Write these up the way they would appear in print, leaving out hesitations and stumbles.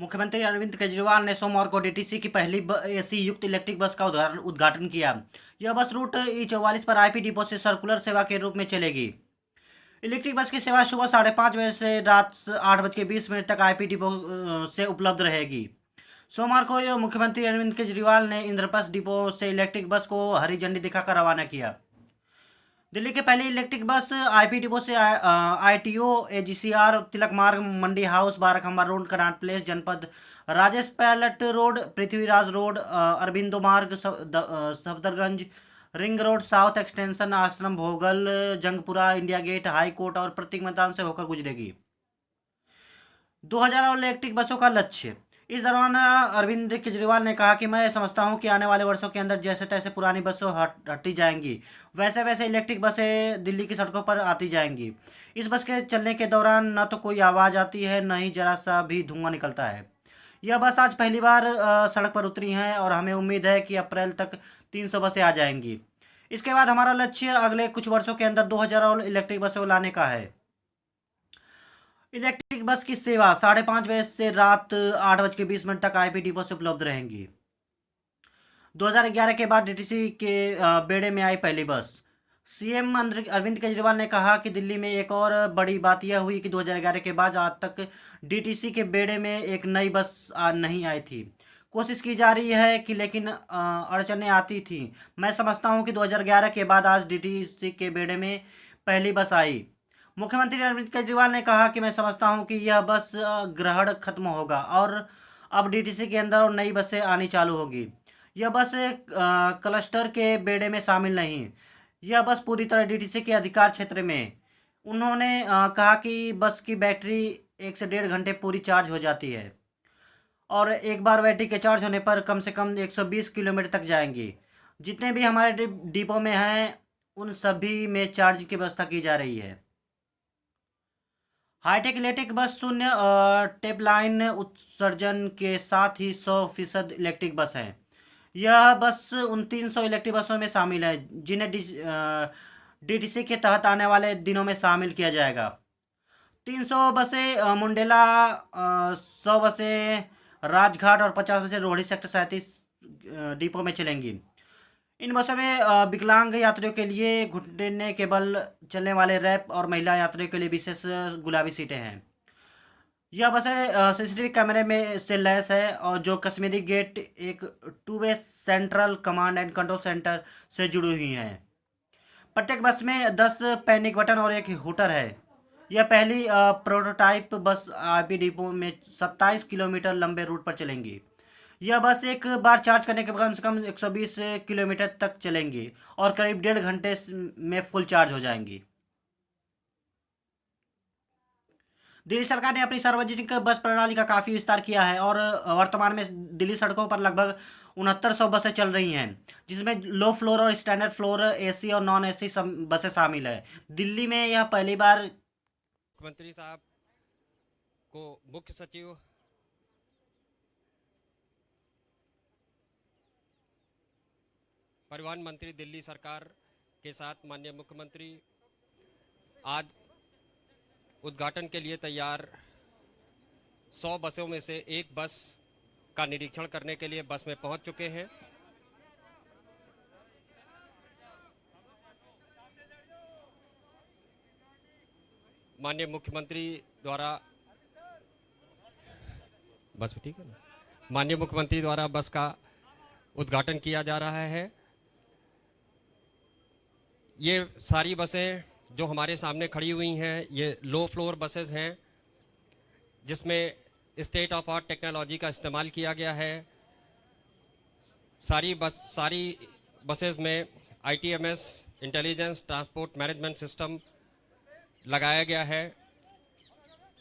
मुख्यमंत्री अरविंद केजरीवाल ने सोमवार को डीटीसी की पहली एसी युक्त इलेक्ट्रिक बस का उद्घाटन किया। यह बस रूट E44 पर आईपी डिपो से सर्कुलर सेवा के रूप में चलेगी। इलेक्ट्रिक बस की सेवा सुबह 5:30 बजे से रात 8:20 तक आईपी डिपो से उपलब्ध रहेगी। सोमवार को मुख्यमंत्री अरविंद केजरीवाल ने इंद्रप्रस्थ डिपो से इलेक्ट्रिक बस को हरी झंडी दिखाकर रवाना किया। दिल्ली के पहले इलेक्ट्रिक बस आईपी डिपो से ITO AGCR Tilak Marg Mandi house Barakhamba road Connaught place Janpath Rajesh pilot road Prithviraj road Aurobindo Marg Safdarjung ring road south extension Ashram Bhogal Jangpura India gate high court और प्रतीक मैदान से होकर गुजरेगी। 2000 और इलेक्ट्रिक बसों का लक्ष्य। इस दौरान अरविंद केजरीवाल ने कहा कि मैं समझता हूं कि आने वाले वर्षों के अंदर जैसे तैसे पुरानी बसें हटी जाएंगी, वैसे वैसे इलेक्ट्रिक बसें दिल्ली की सड़कों पर आती जाएंगी। इस बस के चलने के दौरान न तो कोई आवाज़ आती है, न ही जरा सा भी धुआं निकलता है। यह बस आज पहली बार सड़क पर उतरी हैं और हमें उम्मीद है कि अप्रैल तक 300 बसें आ जाएंगी। इसके बाद हमारा लक्ष्य अगले कुछ वर्षों के अंदर 2000 और इलेक्ट्रिक बसें लाने का है। इलेक्ट्रिक बस की सेवा 5:30 बजे से रात 8:20 तक आईपी डिपो से उपलब्ध रहेंगी। 2011 के बाद डीटीसी के बेड़े में आई पहली बस। सीएम अरविंद केजरीवाल ने कहा कि दिल्ली में एक और बड़ी बात यह हुई कि 2011 के बाद आज तक डीटीसी के बेड़े में एक नई बस नहीं आई थी। कोशिश की जा रही है कि लेकिन अड़चनें आती थी। मैं समझता हूं कि 2011 के बाद आज डीटीसी के बेड़े में पहली बस आई। मुख्यमंत्री अरविंद केजरीवाल ने कहा कि मैं समझता हूं कि यह बस ग्रहण खत्म होगा और अब डीटीसी के अंदर और नई बसें आनी चालू होगी। यह बस क्लस्टर के बेड़े में शामिल नहीं। यह बस पूरी तरह डीटीसी के अधिकार क्षेत्र में। उन्होंने कहा कि बस की बैटरी 1 से 1.5 घंटे पूरी चार्ज हो जाती है और एक बार बैटरी के चार्ज होने पर कम से कम 120 किलोमीटर तक जाएंगी। जितने भी हमारे डिपो में हैं उन सभी में चार्ज की व्यवस्था की जा रही है। हाईटेक इलेक्ट्रिक बस शून्य टेपलाइन उत्सर्जन के साथ ही 100% इलेक्ट्रिक बस हैं। यह बस उन 300 इलेक्ट्रिक बसों में शामिल है जिन्हें डीटीसी के तहत आने वाले दिनों में शामिल किया जाएगा। 300 बसें मुंडेला, 100 बसें राजघाट और 50 बसें रोहिणी सेक्टर 37 डिपो में चलेंगी। इन बसों में विकलांग यात्रियों के लिए घुटने के बल चलने वाले रैप और महिला यात्रियों के लिए विशेष गुलाबी सीटें हैं। यह बसें सीसीटीवी कैमरे में से लैस है और जो कश्मीरी गेट एक 2 way central command and control centre से जुड़ी हुई हैं। प्रत्येक बस में 10 पैनिक बटन और एक हूटर है। यह पहली प्रोटोटाइप बस आईपी डिपो में 27 किलोमीटर लंबे रूट पर चलेंगी। यह बस एक बार चार्ज करने के कम से कम 120 किलोमीटर तक चलेंगी और करीब 1.5 घंटे में फुल चार्ज हो जाएंगी। दिल्ली सरकार ने अपनी सार्वजनिक बस प्रणाली का काफ़ी विस्तार किया है और वर्तमान में दिल्ली सड़कों पर लगभग 6900 बसें चल रही हैं, जिसमें लो फ्लोर और स्टैंडर्ड फ्लोर एसी और नॉन एसी बसें शामिल है। दिल्ली में यह पहली बार मुख्यमंत्री साहब को मुख्य सचिव परिवहन मंत्री दिल्ली सरकार के साथ माननीय मुख्यमंत्री आज उद्घाटन के लिए तैयार 100 बसों में से एक बस का निरीक्षण करने के लिए बस में पहुंच चुके हैं। माननीय मुख्यमंत्री द्वारा बस ठीक है ना? माननीय मुख्यमंत्री द्वारा बस का उद्घाटन किया जा रहा है। ये सारी बसें जो हमारे सामने खड़ी हुई हैं ये लो फ्लोर बसेस हैं, जिसमें स्टेट ऑफ आर्ट टेक्नोलॉजी का इस्तेमाल किया गया है। सारी बसेस में ITMS intelligence transport management system लगाया गया है,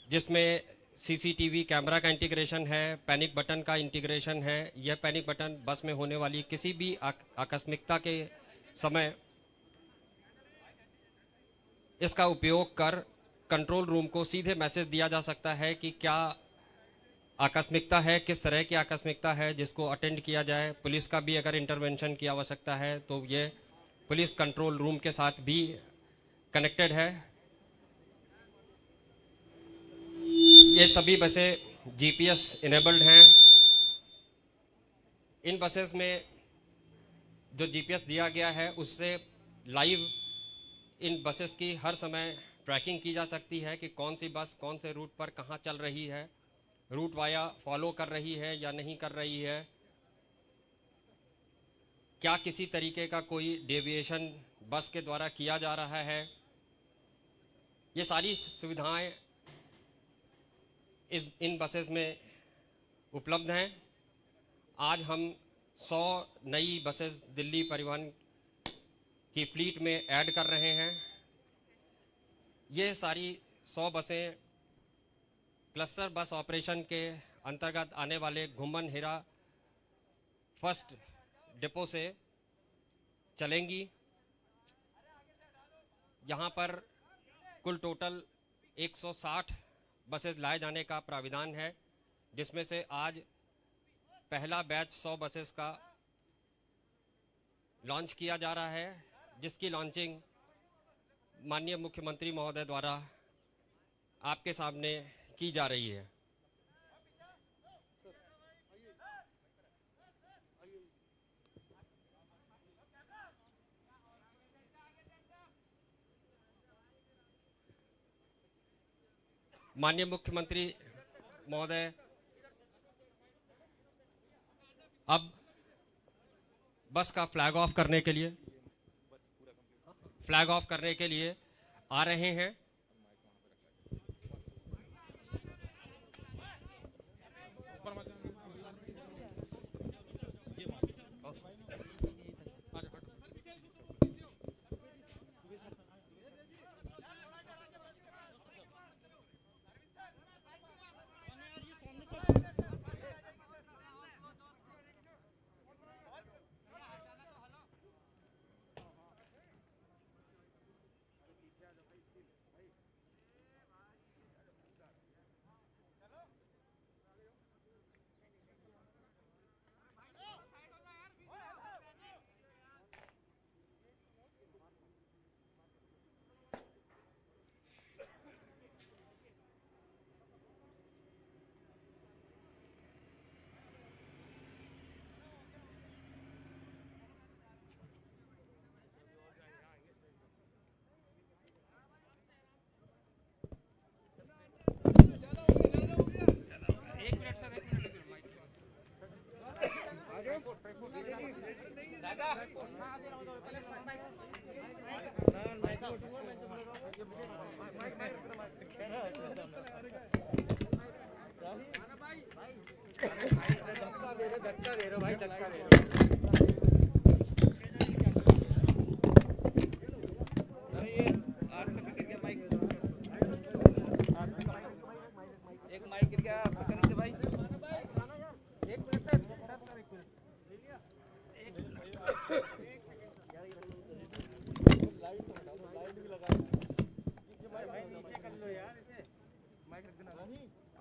जिसमें CCTV कैमरा का इंटीग्रेशन है, पैनिक बटन का इंटीग्रेशन है। यह पैनिक बटन बस में होने वाली किसी भी आकस्मिकता के समय इसका उपयोग कर कंट्रोल रूम को सीधे मैसेज दिया जा सकता है कि क्या आकस्मिकता है, किस तरह की आकस्मिकता है, जिसको अटेंड किया जाए। पुलिस का भी अगर इंटरवेंशन की आवश्यकता है तो ये पुलिस कंट्रोल रूम के साथ भी कनेक्टेड है। ये सभी बसें जीपीएस इनेबल्ड हैं। इन बसेस में जो जीपीएस दिया गया है उससे लाइव इन बसेस की हर समय ट्रैकिंग की जा सकती है कि कौन सी बस कौन से रूट पर कहाँ चल रही है, रूट वाया फॉलो कर रही है या नहीं कर रही है, क्या किसी तरीके का कोई डेविएशन बस के द्वारा किया जा रहा है। ये सारी सुविधाएं इन बसेस में उपलब्ध हैं। आज हम 100 नई बसेस दिल्ली परिवहन की फ्लीट में ऐड कर रहे हैं। ये सारी 100 बसें क्लस्टर बस ऑपरेशन के अंतर्गत आने वाले घुमन हेरा फर्स्ट डिपो से चलेंगी। यहाँ पर कुल टोटल 160 बसेस लाए जाने का प्राविधान है, जिसमें से आज पहला बैच 100 बसेस का लॉन्च किया जा रहा है, जिसकी लॉन्चिंग माननीय मुख्यमंत्री महोदय द्वारा आपके सामने की जा रही है। माननीय मुख्यमंत्री महोदय अब बस का फ्लैग ऑफ करने के लिए आ रहे हैं।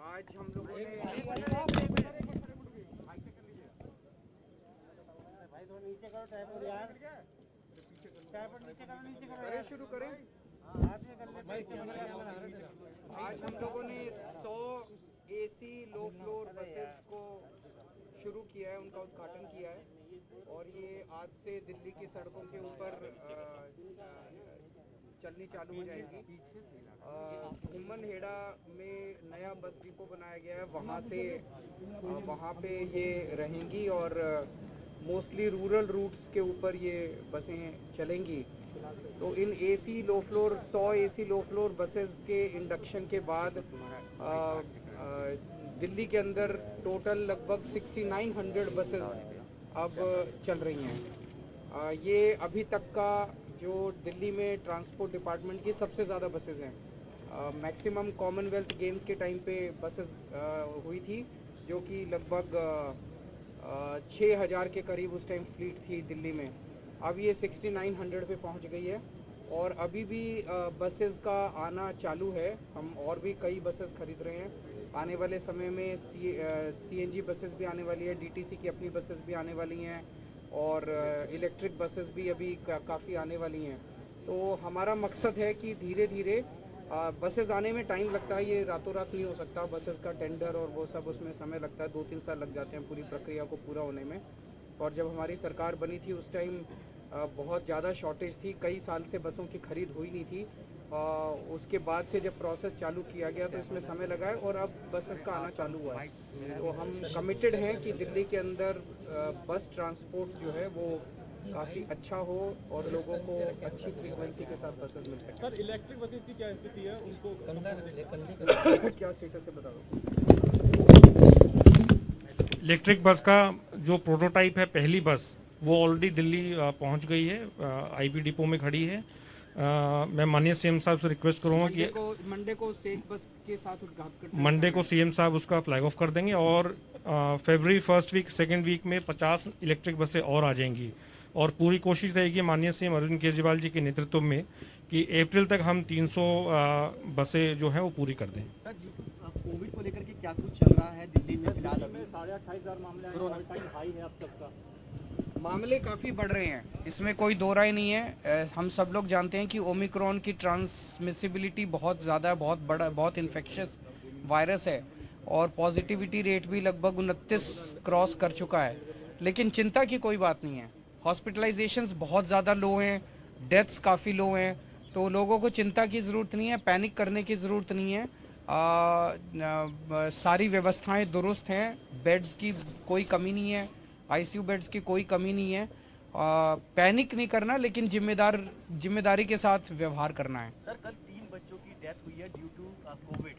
आज हम लोगों ने शुरू करें। आज हम लोगों ने 100 एसी लो फ्लोर बसेस को शुरू किया है, उनका उद्घाटन किया है और ये आज से दिल्ली की सड़कों के ऊपर चलनी चालू हो जाएगी। घुमन हेड़ा में नया बस डिपो बनाया गया है, वहाँ पे ये रहेंगी और मोस्टली रूरल रूट्स के ऊपर ये बसें चलेंगी। तो in AC low floor 100 AC low floor buses के इंडक्शन के बाद दिल्ली के अंदर टोटल लगभग 6900 बसेस अब चल रही हैं। ये अभी तक का जो दिल्ली में ट्रांसपोर्ट डिपार्टमेंट की सबसे ज़्यादा बसेस हैं। मैक्सिमम कॉमनवेल्थ गेम्स के टाइम पे बसेस हुई थी, जो कि लगभग 6000 के करीब उस टाइम फ्लीट थी दिल्ली में। अब ये 6900 पे पहुंच गई है और अभी भी बसेस का आना चालू है। हम और भी कई बसेस खरीद रहे हैं। आने वाले समय में सीएनजी बसेस भी आने वाली है, डीटीसी की अपनी बसेस भी आने वाली हैं और इलेक्ट्रिक बसेस भी अभी काफ़ी आने वाली हैं। तो हमारा मकसद है कि धीरे धीरे बसेस आने में टाइम लगता है, ये रातों रात नहीं हो सकता। बसेस का टेंडर और वो सब, उसमें समय लगता है, 2-3 साल लग जाते हैं पूरी प्रक्रिया को पूरा होने में। और जब हमारी सरकार बनी थी उस टाइम बहुत ज़्यादा शॉर्टेज थी, कई साल से बसों की खरीद हुई नहीं थी। उसके बाद से जब प्रोसेस चालू किया गया तो इसमें समय लगा है और अब बसेस का आना चालू हुआ है। तो हम कमिटेड हैं कि दिल्ली के अंदर बस ट्रांसपोर्ट जो है वो काफ़ी अच्छा हो और लोगों को अच्छी फ्रीक्वेंसी के साथ बसेस मिल सके। सर इलेक्ट्रिक बसेस की क्या स्थिति है, उसको क्या स्टेटस है बता दो। इलेक्ट्रिक बस का जो प्रोटोटाइप है, पहली बस वो ऑलरेडी दिल्ली पहुंच गई है, आईपी डिपो में खड़ी है। मैं माननीय सीएम साहब से रिक्वेस्ट करूंगा कि मंडे को स्टेट बस के साथ उद्घाटन मंडे को सीएम साहब उसका फ्लैग ऑफ कर देंगे और फरवरी फर्स्ट वीक सेकेंड वीक में 50 इलेक्ट्रिक बसें और आ जाएंगी। और पूरी कोशिश रहेगी माननीय सीएम अरविंद केजरीवाल जी के नेतृत्व में कि अप्रैल तक हम 300 बसें जो है वो पूरी कर दें। सर कोविड को लेकर के क्या कुछ चल रहा है दिल्ली में फिलहाल? अभी 28,500 मामले हाई है अब तक का। मामले काफ़ी बढ़ रहे हैं, इसमें कोई दो राय नहीं है। हम सब लोग जानते हैं कि ओमिक्रॉन की ट्रांसमिसिबिलिटी बहुत ज़्यादा है, बहुत बड़ा, बहुत इन्फेक्शियस वायरस है और पॉजिटिविटी रेट भी लगभग 29 क्रॉस कर चुका है। लेकिन चिंता की कोई बात नहीं है, हॉस्पिटलाइजेशंस बहुत ज़्यादा लो हैं, डेथ्स काफ़ी लो हैं, तो लोगों को चिंता की ज़रूरत नहीं है, पैनिक करने की ज़रूरत नहीं है। सारी व्यवस्थाएं दुरुस्त हैं, बेड्स की कोई कमी नहीं है, आईसीयू बेड्स की कोई कमी नहीं है। पैनिक नहीं करना, लेकिन जिम्मेदारी के साथ व्यवहार करना है। सर कल 3 बच्चों की डेथ हुई है ड्यू टू कोविड।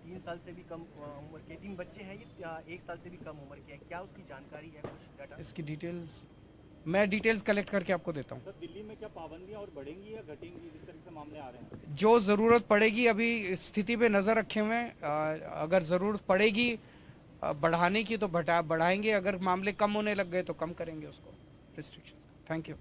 3 साल से भी कम उम्र के 3 बच्चे हैं, ये 1 साल से भी कम उम्र के हैं। क्या उसकी जानकारी है, कुछ डाटा? इसकी डिटेल्स मैं डिटेल्स कलेक्ट करके आपको देता हूँ। सर दिल्ली में क्या पाबंदियां और बढ़ेंगी या घटेंगी, जिस तरह से मामले आ रहे हैं? जो ज़रूरत पड़ेगी, अभी स्थिति पे नज़र रखे हुए हैं, अगर ज़रूरत पड़ेगी बढ़ाने की तो बढ़ाएंगे, अगर मामले कम होने लग गए तो कम करेंगे उसको, रिस्ट्रिक्शंस। Thank you.